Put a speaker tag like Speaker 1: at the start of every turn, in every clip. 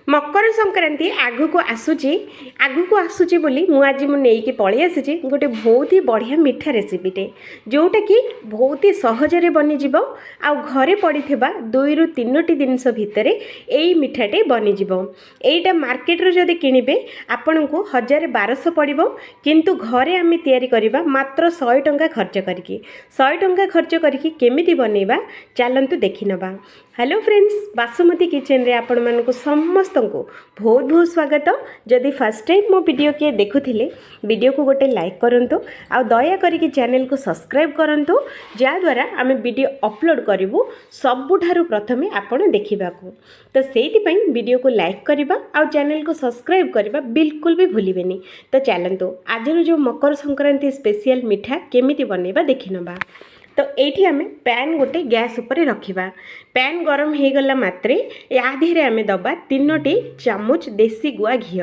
Speaker 1: मकर संक्रांति आगु आसूची बोली आज मुझे पलि आसी गोटे बहुत ही बढ़िया मीठा रेसिपीटे जोटा कि बहुत ही सहजरे बनीज आ घरे पड़ी 2 ରୁ 3ଟି जिनस भितर यही मीठाटे बनीज यहीटा मार्केट जदि किणवे आपण को 1000-1200 पड़ो किंतु घरे आम या मात्र 100 टंका खर्च करके 100 टंका खर्च करके केमिति बनैबा चलतु देखि नबा। हेलो फ्रेंड्स, बासुमती किचन रे आपण मानक समस्त को बहुत बहुत स्वागत। जदि फर्स्ट टाइम मो वीडियो के देखुथिले वीडियो को गोटे लाइक करंतु आ दया करिके चैनल को सब्सक्राइब करंतु जा द्वारा आम वीडियो अपलोड करिवु सबुठारु प्रथमे आपण देखिबाकू। तो सेति पई वीडियो को लाइक करबा आ चैनल को सब्सक्राइब करबा बिल्कुल भी भूलिबेनी। तो चलंतु आज जो मकर संक्रांति स्पेशल मीठा केमिति बनेबा देखिनबा। तो ये आम पैन गोटे गैस उपर रखा। पैन गरम हो गला मात्रे या धीरे आम दबा 3टी चामच देसी गुआ घी।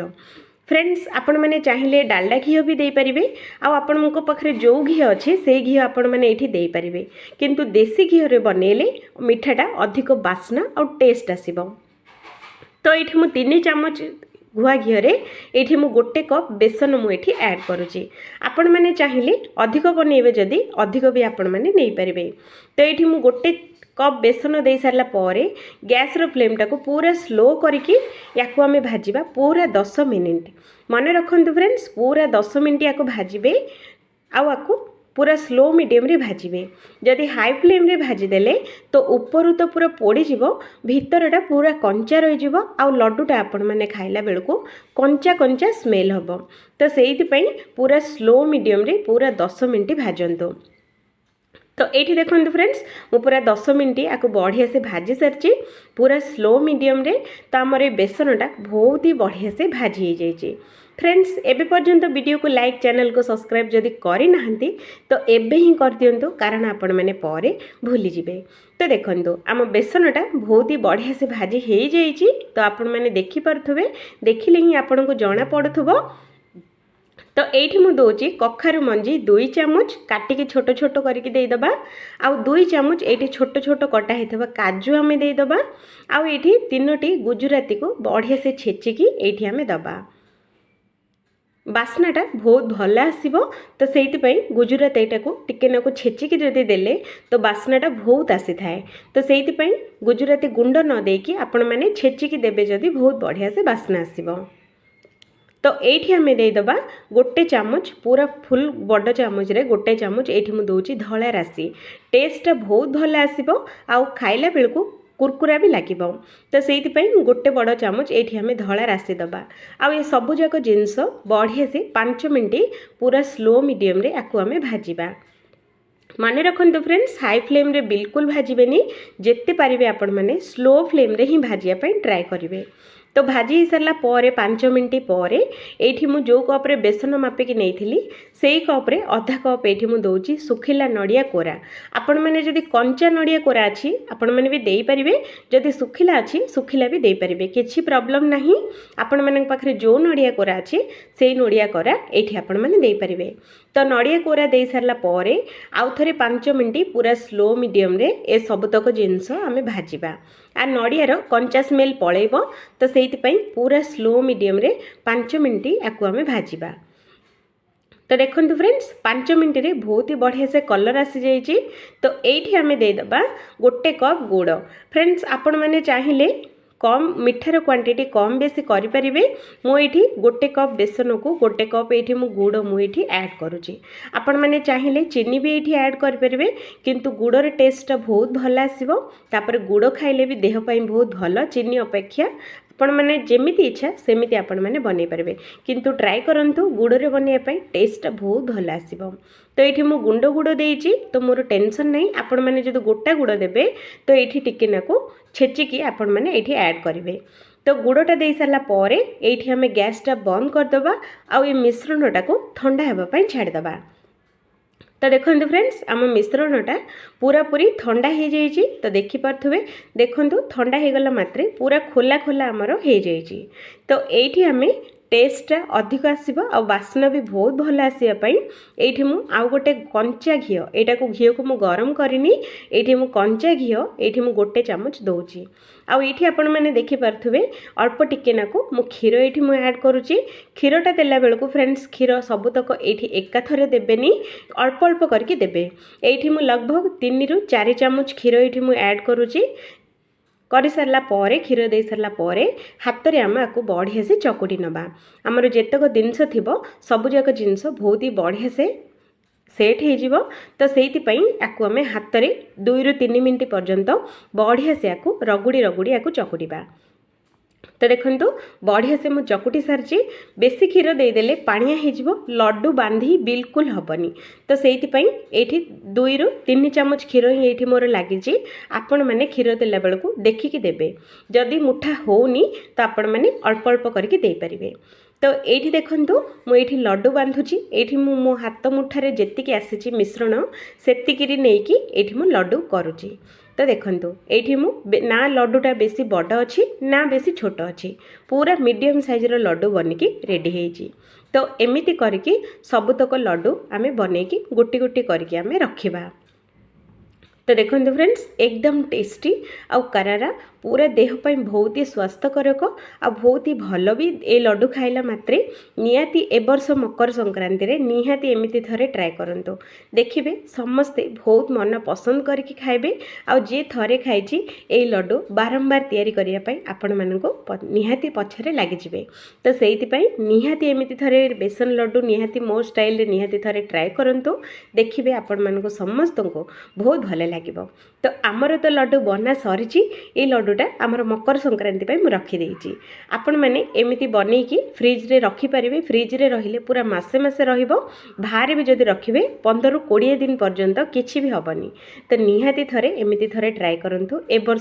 Speaker 1: फ्रेंड्स, आपण मैंने चाहिए डालडा घी भी दे पारे आपण पाखे जो घी अच्छे से घी आपण मैंने ये दे पारे, किंतु देसी घी रे बनैले मिठाटा अधिक बास्ना और टेस्ट आसीबो। तो ये मु 3 चामच गुआ घी ये मु गोटे कप बेसन मुझे ऐड करुँची। आपण मैंने चाहिए अधिक बनइबे जदि अधिक भी आपण मैंने नहीं पारे। तो ये मु गोटे कप बेसन दे सारा गैस रो फ्लेम को पूरा स्लो करके याकू आम भाजवा पूरा 10 मिनिट। मन रखु फ्रेंड्स, पूरा 10 मिनिट या भाजबे आपको पूरा स्लो मीडियम रे भाजबे। जदि हाई फ्लेम रे भाजीदेले तो ऊपर तो पूरा पोड़ी भितरटा पूरा कंचा रही आ लड्डूटा आपण मैंने खाइला बेलू कंचा कंचा स्मेल हम। तो से पूरा स्लो मीडियम रे पूरा 10 मिनिट भाजतु। तो ये देखो फ्रेंड्स, मु पूरा 10 मिनिट आपको बढ़िया से भाजी सारी पूरा स्लो मीडियम रे। तो आमर बेसनटा बहुत ही बढ़िया से भाजी हो जाइए। फ्रेंड्स, एबे पर्यंत वीडियो को लाइक चैनल को सब्सक्राइब जदि करि नाहंती तो एबे ही कर दियंतु, कारण आपण मैंने परे भूली जिवे। तो देखंतु आम बेसनटा बहुत ही बढ़िया से भाजी हो जाइए। तो आपण मैंने देखि पारुथबे, देखिले ही आपण को जना पड़ुथबो। तो ये मुझे दूसरी कखारु मंजी 2 चामच काटिकी छोट छोट करके देदबा। आउ 2 चामच ये छोट छोट कटा होता काजू आम देदबा। आउ ये 3टी गुजराती को बढ़िया से छेचिकी ये आम दबा। बास्नाटा बहुत भल आसीबो। तो से गुजरात यहाँ को टिके नाकु छेचिकी जदि देले तो बास्नाटा बहुत आसी थाए। तो से गुजराती गुंड न देकी आपण मैंने छेचिकी देबे जदि बहुत बढ़िया से बास्ना आसीबो। तो ये आम देदबा गोटे चामच पूरा फुल बड़ चामच रे गोटे चामच ये मुझे दूसरी धला राशि। टेस्ट बहुत भल आसीबो आउ खाइला बेलू कुरकुरा भी लगे। तो से गोटे बड़ चामच ये आम धला राशि दबा। आउ ये सबू जाक जिनस बढ़िया से 5 मिनिट पूरा स्लो मीडियम रे आकु आम भाजवा। मन रखु फ्रेंड्स, हाई फ्लेम रे बिल्कुल भाजबेनी, जिते पारे आपण मैंने स्लो फ्लेम रे ही भाजिया ट्राए करेंगे। तो भाजी हो सारा 5 मिनिट पर ये मुझे जो कप्रे बेसन मापिकी नहीं से कप्रे अधा कप ये मुझे दूसरी सुखिला नड़िया कोरा। आपण मैंने जदि कंचा नड़िया कोरा अच्छी आपण मैंने भी दे पारे, जदि सुखिला अच्छी सुखिला भी दे पारे, किसी प्रॉब्लम नहीं। आपण मैंने पाखे जो नड़िया कोरा अच्छी से नड़िया कोरा ये आपण मैंने दे पारे। तो नड़िया कोरा दे सारा आउ थे 5 मिनिट पूरा स्लो मीडियम रे ए सबतक जिनस आम भाजवा। आ नड़ियार कंचा स्मेल पलैब। तो से पूरा स्लो मीडियम रे 5 मिनिट याकू आम भाजवा। तो देखो फ्रेंड्स, 5 मिनिट रे बहुत ही बढ़िया से कलर आसी जाइए। तो ये आम देदबा गोटे कप गुड़। फ्रेंड्स, आपण मैंने चाहिए कम मिठार क्वांटिटी कम बेसी करें। मुझे गोटे कप बेसन को गोटे कप ये गुड़ मुझे ऐड करुँची। आपण मैंने चाहिए चीनी भी ये ऐड करें, किंतु गुड़र टेस्ट बहुत भल आसीबो। तापर गुड़ खाइले भी देह पाई बहुत भल चीनी अपेक्षा। आपण मैंने जेमिति इच्छा सेमिति आपण मैंने बनै पारे, किंतु ट्राए करंतु गुड़े बनवाई टेस्ट बहुत भल आसीबो। तो ये मुझे गुंड गुड़ देइछि, तो मोर टेंशन नहीं। आपण मैंने जो गोटा गुड़ देबे तो ये टिके नाकु छेचिकी आपण मैंने ये ऐड करेंगे। तो गुड़टा दे सारा ये आम गैसटा बंद करदबा आउ ये मिश्रणटा को ठंडा होगापाई छाड़दबा। तो देखो फ्रेंड्स, आम मिश्रणटा पूरा पूरी ठंडा हो जाइए। तो देखिपे देखु ठंडा हो गला मात्रे पूरा खोला खोला आमर हो जाइए। तो ये आम टेस्टा अधिक आसो आ बास्ना भी बहुत भल आसापी ये आउ गोटे कंचा घी यहाँ को घी को मुझे गरम करनी ये कंचा घी ये गोटे चामच दूची आईठी आपण मैंने देखिपे अल्प टिके नाकू मु क्षीर ये ऐड करुच्ची क्षीरटा देला बेलू फ्रेंड्स क्षीर सबुतक ये एकाथरे देवेनि अल्प अल्प करके देबे ये लगभग 3 ରୁ 4 चामच क्षीर ये ऐड करुच्ची कर सारा क्षीर दे सारा हाथ में आम आपको बढ़िया से चकुटी नवा आमर जेतक जिनस थी सबुजाक जिनस बहुत ही बढ़िया से सेट हो तो से आम हाथ में 2 ରୁ 3 मिनट पर्यंत बढ़िया से आपको रगुड़ी रगुड़ी आपको चकुटा तो देखो बढ़िया से मुझे चकुटी सारी बेसी क्षीर देदेले पानिया हो लड्डू बांधी बिल्कुल हेनी तो से ये 2 ରୁ 3 चामच क्षीर ही ये मोर लगी आपण मैंने क्षीर देला बेलू देखिकी देवे जदि मुठा होनी तो आपण मैंने अल्प अल्प करके दे पारिबे तो ये देखूँ मुझे लड्डू बांधुची ये मो हाथ मुठारे जी आसी मिश्रण सेतिकी नहीं ये लड्डू करुच्ची तो देखो ये ना लड्डूटा बेसी बड़ अच्छी ना बेसी छोट अच्छी पूरा मीडियम साइजर लड्डू बनिकी रेडी होती तो एमती करके सबुतक लड्डू आम बनईकी गोटी गोटी करके आम रखा तो देखो फ्रेंड्स एकदम टेस्टी आउ करारा पूरा देहपाई बहुत ही स्वास्थ्यकारक आ बहुत ही भल भी ए लड्डू खाइला मात्रे निहाती ए वर्ष मकर संक्रांति रे निहाती एमिति थरे ट्राए करंतु देखिबे समस्ते बहुत मन पसंद करके खाइबे आ जे थरे खाइची ए लड्डू बारंबार तैयारी करिया पई आपण मानको निहाती पछरे लागि जिवे तो सेइति पई निहाती एमिति थरे बेसन लड्डू निहाती मो स्टाइल रे निहाती थरे ट्राए करंतु देखिबे आपण मानको समस्तको बहुत भले लागिबो तो आमर तो लड्डू बना सरीची ए लड्डूटा आमर मकर संक्रांति पई मु रखी देइची आपण माने एमिति बनेकी फ्रिज रे रखी परिबे फ्रिज रे रहिले पूरा मासे मासे रहिबो बाहर भी जदि रखिबे 15 ରୁ 20 दिन पर्यंत किछि भी हबनी तो निहाती थरे एमिति थरे ट्राए करंतु ए वर्ष